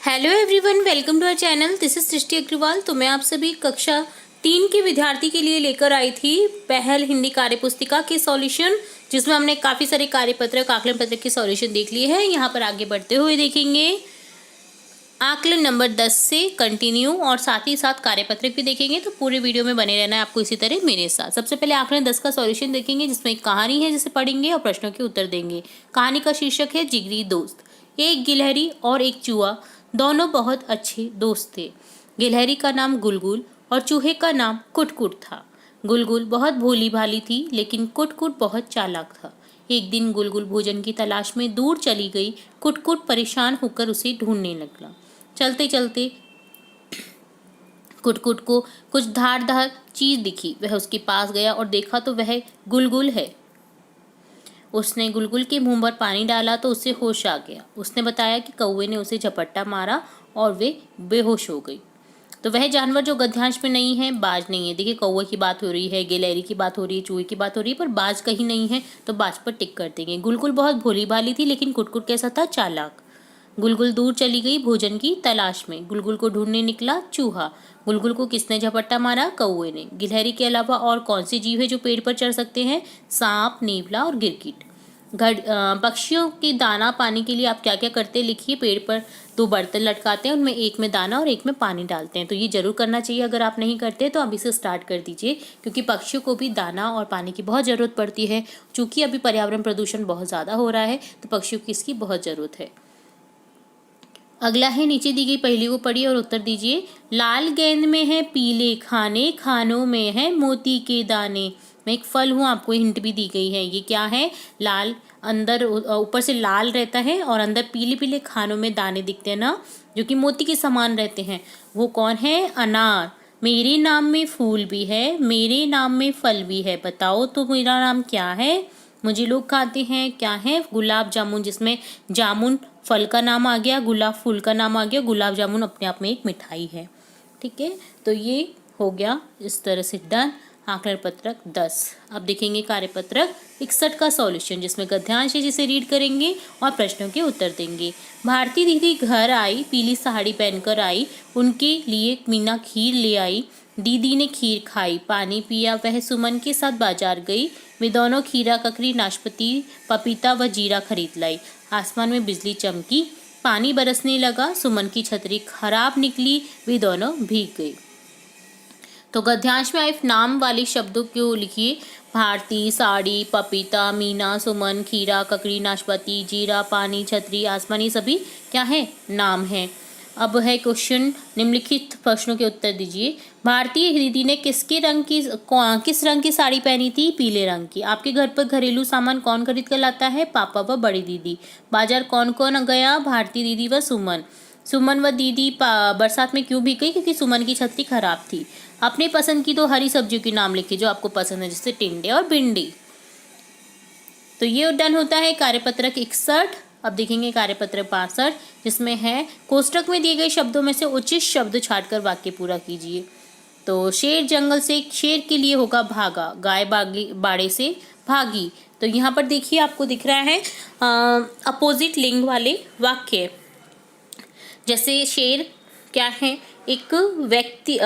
Hello everyone, welcome to our channel. This is Srishti Agrawal. तो मैं आप सभी कक्षा 3 के विद्यार्थी के लिए लेकर आई थी पहल हिंदी कार्यपुस्तिका के सॉल्यूशन, जिसमें हमने काफ़ी सारे कार्यपत्रक आकलन पत्रक के सॉल्यूशन देख लिए हैं। यहाँ पर आगे बढ़ते हुए देखेंगे आकलन नंबर 10 से कंटिन्यू और साथ ही साथ कार्यपत्रक भी देखेंगे। तो पूरे वीडियो में बने रहना है आपको इसी तरह मेरे साथ। सबसे पहले आकलन 10 का सॉल्यूशन देखेंगे, जिसमें एक कहानी है जिसे पढ़ेंगे और प्रश्नों के उत्तर देंगे। कहानी का शीर्षक है जिगरी दोस्त। एक गिलहरी और एक चूहा दोनों बहुत अच्छे दोस्त थे। गिलहरी का नाम गुलगुल और चूहे का नाम कुटकुट था। गुलगुल बहुत भोली भाली थी, लेकिन कुटकुट बहुत चालाक था। एक दिन गुलगुल भोजन की तलाश में दूर चली गई। कुटकुट परेशान होकर उसे ढूंढने लगला। चलते चलते कुटकुट को कुछ धारदार चीज दिखी। वह उसके पास गया और देखा तो वह गुलगुल है। उसने गुलगुल के मुंह पर पानी डाला तो उसे होश आ गया। उसने बताया कि कौवे ने उसे झपट्टा मारा और वे बेहोश हो गई। तो वह जानवर जो गद्यांश में नहीं है, बाज नहीं है। देखिए, कौवे की बात हो रही है, गिलहरी की बात हो रही है, चूहे की बात हो रही है, पर बाज कहीं नहीं है, तो बाज पर टिक कर देंगे। गुलगुल बहुत भोली भाली थी, लेकिन कुटकुट कैसा था? चालाक। गुलगुल दूर चली गई भोजन की तलाश में। गुलगुल को ढूंढने निकला चूहा। गुलगुल को किसने झपट्टा मारा? कौवे ने। गिलहरी के अलावा और कौन से जीव है जो पेड़ पर चढ़ सकते हैं? सांप, नेवला और गिरगिट। पक्षियों के दाना पानी के लिए आप क्या क्या करते हैं लिखिए। पेड़ पर 2 बर्तन लटकाते हैं, उनमें एक में दाना और एक में पानी डालते हैं। तो ये जरूर करना चाहिए। अगर आप नहीं करते तो अभी से स्टार्ट कर दीजिए, क्योंकि पक्षियों को भी दाना और पानी की बहुत ज़रूरत पड़ती है। चूँकि अभी पर्यावरण प्रदूषण बहुत ज़्यादा हो रहा है, तो पक्षियों की इसकी बहुत ज़रूरत है। अगला है, नीचे दी गई पहेली को पढ़िए और उत्तर दीजिए। लाल गेंद में है पीले खाने, खानों में है मोती के दाने। मैं एक फल हूँ, आपको हिंट भी दी गई है। ये क्या है? लाल, अंदर ऊपर से लाल रहता है और अंदर पीले पीले खानों में दाने दिखते हैं ना, जो कि मोती के समान रहते हैं। वो कौन है? अनार। मेरे नाम में फूल भी है, मेरे नाम में फल भी है। बताओ तो मेरा नाम क्या है? मुझे लोग खाते हैं। क्या है? गुलाब जामुन, जिसमें जामुन फल का नाम आ गया, गुलाब फूल का नाम आ गया। गुलाब जामुन अपने आप में एक मिठाई है। ठीक है, तो ये हो गया इस तरह से डन आकलन पत्रक 10। अब देखेंगे कार्यपत्रक 61 का सॉल्यूशन, जिसमें गद्यांश है जिसे रीड करेंगे और प्रश्नों के उत्तर देंगे। भारती दीदी घर आई, पीली साड़ी पहनकर आई, उनके लिए मीना खीर ले आई। दीदी ने खीर खाई, पानी पिया, वह सुमन के साथ बाजार गई। वे दोनों खीरा, ककड़ी, नाशपाती, पपीता व जीरा खरीद लाई। आसमान में बिजली चमकी, पानी बरसने लगा, सुमन की छतरी खराब निकली, वे दोनों भीग गई। तो गद्यांश में आप नाम वाले शब्दों को लिखिए। भारती, साड़ी, पपीता, मीना, सुमन, खीरा, ककड़ी, नाशपाती, जीरा, पानी, छतरी, आसमान, ये सभी क्या है? नाम है। अब है क्वेश्चन, निम्नलिखित प्रश्नों के उत्तर दीजिए। भारतीय दीदी ने किस रंग की साड़ी पहनी थी? पीले रंग की। आपके घर पर घरेलू सामान कौन खरीद कर लाता है? पापा व बड़ी दीदी। बाजार कौन कौन गया? भारती दीदी व सुमन। सुमन व दीदी बरसात में क्यों भीग गई? क्योंकि सुमन की छतरी खराब थी। अपने पसंद की 2 हरी सब्जियों के नाम लिखिए जो आपको पसंद है, जैसे टिंडे और भिंडी। तो ये डन होता है कार्यपत्रक 61। अब देखेंगे कार्यपत्रक 62, जिसमें है कोष्टक में दिए गए शब्दों में से उचित शब्द छांटकर वाक्य पूरा कीजिए। तो शेर जंगल से शेर के लिए होगा भागा, गाय बाड़े से भागी। तो यहाँ पर देखिए, आपको दिख रहा है अपोजिट लिंग वाले वाक्य। जैसे शेर क्या है? एक व्यक्ति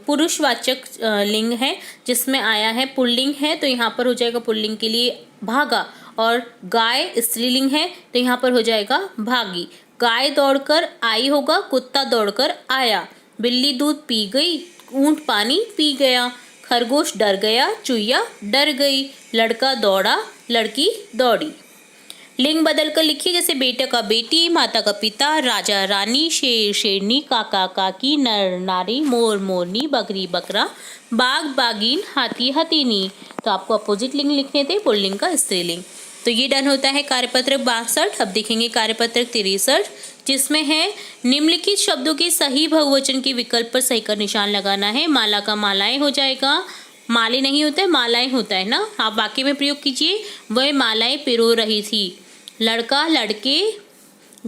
पुरुषवाचक लिंग है, जिसमें आया है पुल्लिंग है, तो यहाँ पर हो जाएगा पुल्लिंग के लिए भागा। और गाय स्त्रीलिंग है, तो यहाँ पर हो जाएगा भागी। गाय दौड़कर आई होगा, कुत्ता दौड़कर आया। बिल्ली दूध पी गई, ऊंट पानी पी गया। खरगोश डर गया, चुईया डर गई। लड़का दौड़ा, लड़की दौड़ी। लिंग बदल कर लिखिए, जैसे बेटा का बेटी, माता का पिता, राजा रानी, शेर शेरनी, काका काकी, नर नारी, मोर मोरनी, बकरी बकरा, बाघ बाघीन, हाथी हथीनी। तो आपको अपोजिट लिंग लिखने थे, पुल्लिंग का स्त्रीलिंग। तो ये डन होता है कार्यपत्रक 62। अब देखेंगे कार्यपत्रक 63, जिसमें है निम्नलिखित शब्दों के सही बहुवचन के विकल्प पर सही का निशान लगाना है। माला का मालाएं हो जाएगा, माले नहीं होता है, मालाएं होता है ना। आप वाक्य में प्रयोग कीजिए। वह मालाएं पिरो रही थी। लड़का लड़के,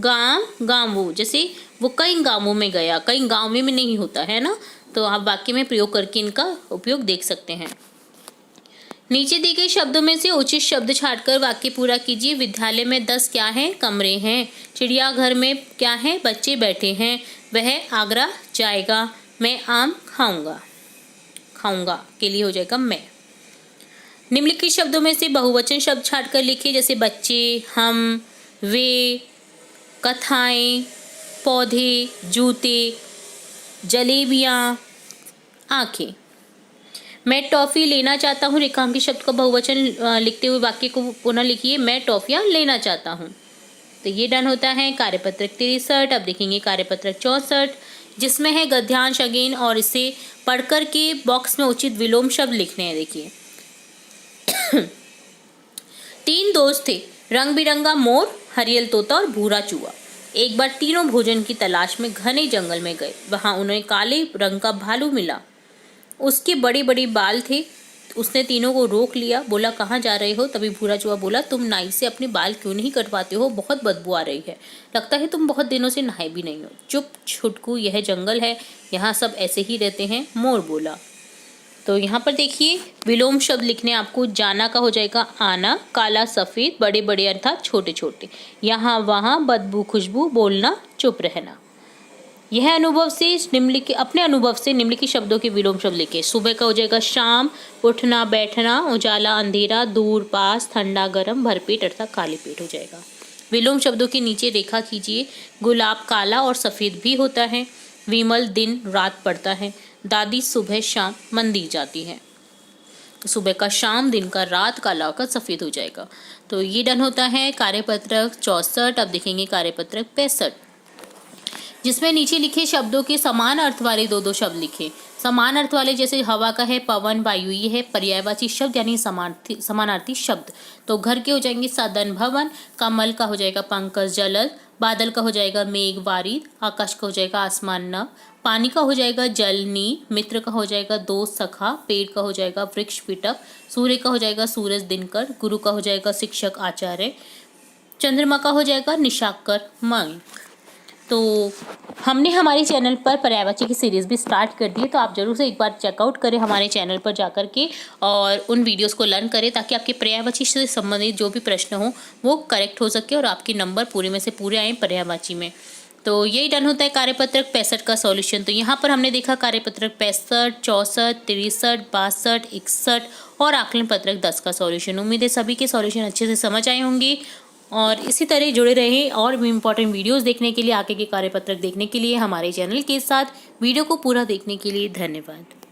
गांव गांवों, जैसे वो कई गांवों में गया, कई गांव में नहीं होता है ना। तो आप वाक्य में प्रयोग करके इनका उपयोग देख सकते हैं। नीचे दिए गए शब्दों में से उचित शब्द छांटकर वाक्य पूरा कीजिए। विद्यालय में 10 क्या हैं? कमरे हैं। चिड़ियाघर में क्या है? बच्चे बैठे हैं। वह आगरा जाएगा। मैं आम खाऊंगा। खाऊंगा के लिए हो जाएगा मैं। निम्नलिखित शब्दों में से बहुवचन शब्द छांटकर लिखिए, जैसे बच्चे, हम, वे, कथाएं, पौधे, जूते, जलेबियाँ, आंखें। मैं टॉफ़ी लेना चाहता हूँ। रेखांकित शब्द का बहुवचन लिखते हुए वाक्य को पुनः लिखिए, मैं टॉफ़ियाँ लेना चाहता हूँ। तो ये डन होता है कार्यपत्रक 63। अब देखेंगे कार्यपत्रक 64, जिसमें है गद्यांश अगेन, और इसे पढ़कर के बॉक्स में उचित विलोम शब्द लिखने हैं। देखिए 3 दोस्त थे, रंग बिरंगा मोर, हरियल तोता और भूरा चूहा। एक बार तीनों भोजन की तलाश में घने जंगल में गए। वहां उन्हें काले रंग का भालू मिला। उसके बड़े बड़े बाल थे। उसने तीनों को रोक लिया, बोला कहाँ जा रहे हो? तभी भूरा चूहा बोला, तुम नाई से अपने बाल क्यों नहीं कटवाते हो? बहुत बदबू आ रही है, लगता है तुम बहुत दिनों से नहाए भी नहीं हो। चुप छुटकू, यह जंगल है, यहाँ सब ऐसे ही रहते हैं, मोर बोला। तो यहाँ पर देखिए विलोम शब्द लिखने आपको। जाना का हो जाएगा आना, काला सफ़ेद, बड़े बड़े अर्थात छोटे छोटे, यहाँ वहाँ, बदबू खुशबू, बोलना, चुप रहना। यह अनुभव से निम्नलिखित अपने अनुभव से निम्नलिखित शब्दों के विलोम शब्द लिखे। सुबह का हो जाएगा शाम, उठना बैठना, उजाला अंधेरा, दूर पास, ठंडा गर्म, भरपेट अर्थात खाली पेट हो जाएगा। विलोम शब्दों के नीचे रेखा कीजिए। गुलाब काला और सफ़ेद भी होता है। विमल दिन रात पड़ता है। दादी सुबह शाम मंदिर जाती है। सुबह का शाम, दिन का रात, काला का सफ़ेद हो जाएगा। तो ये डन होता है कार्यपत्रक 64। अब देखेंगे कार्यपत्रक 65, जिसमें नीचे लिखे शब्दों के समान अर्थ वाले 2-2 शब्द लिखे। समान अर्थ वाले जैसे हवा का है पवन, वायु, ये है पर्यायवाची शब्द यानी समानार्थी शब्द। तो घर के हो जाएंगे सदन भवन, कमल का हो जाएगा पंकज जलद, बादल का हो जाएगा मेघ बारिद, आकाश का हो जाएगा आसमान नभ, पानी का हो जाएगा जल नीर, मित्र का हो जाएगा दोस्त सखा, पेड़ का हो जाएगा वृक्ष पिटक, सूर्य का हो जाएगा सूरज दिनकर, गुरु का हो जाएगा शिक्षक आचार्य, चंद्रमा का हो जाएगा निशाकर मणि। तो हमने हमारे चैनल पर पर्यायवाची की सीरीज़ भी स्टार्ट कर दी है, तो आप जरूर से एक बार चेकआउट करें हमारे चैनल पर जाकर के और उन वीडियोस को लर्न करें, ताकि आपके पर्यायवाची से संबंधित जो भी प्रश्न हो वो करेक्ट हो सके और आपके नंबर पूरे में से पूरे आए पर्यायवाची में। तो यही डन होता है कार्यपत्रक 65 का सॉल्यूशन। तो यहाँ पर हमने देखा कार्यपत्रक 65, 64, 63, 62, 61 और आकलन पत्रक 10 का सॉल्यूशन। उम्मीद है सभी के सॉल्यूशन अच्छे से समझ आए होंगे और इसी तरह जुड़े रहें और भी इम्पोर्टेंट वीडियोस देखने के लिए, आगे के कार्यपत्रक देखने के लिए हमारे चैनल के साथ। वीडियो को पूरा देखने के लिए धन्यवाद।